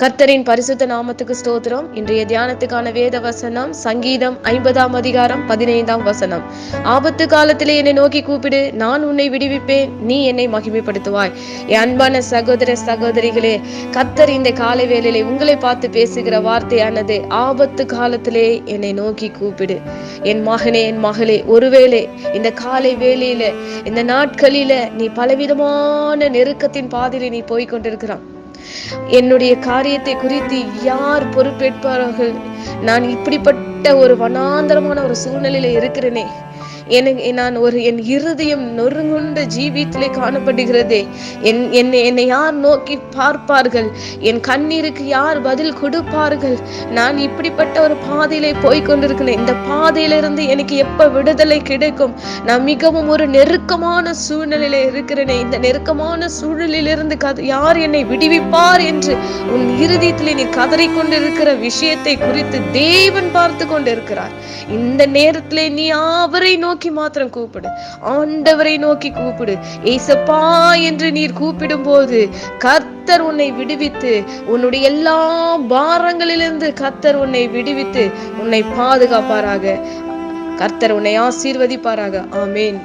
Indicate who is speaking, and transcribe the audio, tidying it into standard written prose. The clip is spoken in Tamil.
Speaker 1: கர்த்தரின் பரிசுத்த நாமத்துக்கு ஸ்தோத்திரம். இன்றைய தியானத்துக்கான வேத வசனம் சங்கீதம் 50ஆம் அதிகாரம் 15ஆம் வசனம். ஆபத்து காலத்திலே என்னை நோக்கி கூப்பிடு, நான் உன்னை விடுவிப்பேன், நீ என்னை மகிமைப்படுத்துவாய். என் அன்பான சகோதர சகோதரிகளே, கர்த்தர் இந்த காலை வேளையிலே உங்களை பார்த்து பேசுகிற வார்த்தையானது, ஆபத்து காலத்திலே என்னை நோக்கி கூப்பிடு. என் மகனே, என் மகளே, ஒருவேளை இந்த காலை வேளையில, இந்த நாட்களில நீ பலவிதமான நெருக்கத்தின் பாதையில நீ போய்கொண்டிருக்கிறான். என்னுடைய காரியத்தை குறித்து யார் பொறுப்பேற்பார்கள்? நான் இப்படிப்பட்ட ஒரு வனாந்தரமான ஒரு சூழ்நிலையில இருக்கிறேனே, நான் என் இருதயம் நொறுங்குண்ட ஜீவித்திலே காணப்படுகிறதே. என்னை யார் நோக்கி பார்ப்பார்கள்? என் கண்ணீருக்கு யார் பதில் கொடுப்பார்கள்? நான் இப்படிப்பட்ட ஒரு பாதையிலே போய்கொண்டிருக்கிறேன். இந்த பாதையிலிருந்து எனக்கு எப்ப விடுதலை கிடைக்கும்? நான் மிகவும் ஒரு நெருக்கமான சூழ்நிலையில இருக்கிறேனே. இந்த நெருக்கமான சூழ்நிலையிலிருந்து யார் என்னை விடுவிப்பார் என்று உன் இருதயத்திலே நீ கதறிக்கொண்டிருக்கிற விஷயத்தை குறித்து தேவன் பார்த்து கொண்டிருக்கிறார். இந்த நேரத்திலே நீ அவரை நோக்கி மாத்திரம் கூப்பிடு, ஆண்டவரை நோக்கி கூப்பிடு. ஏசப்பா என்று நீர் கூப்பிடும் போது கர்த்தர் உன்னை விடுவித்து, உன்னுடைய எல்லா பாரங்களிலிருந்து கர்த்தர் உன்னை விடுவித்து உன்னை பாதுகாப்பாராக. கர்த்தர் உன்னை ஆசீர்வதிப்பாராக. ஆமேன்.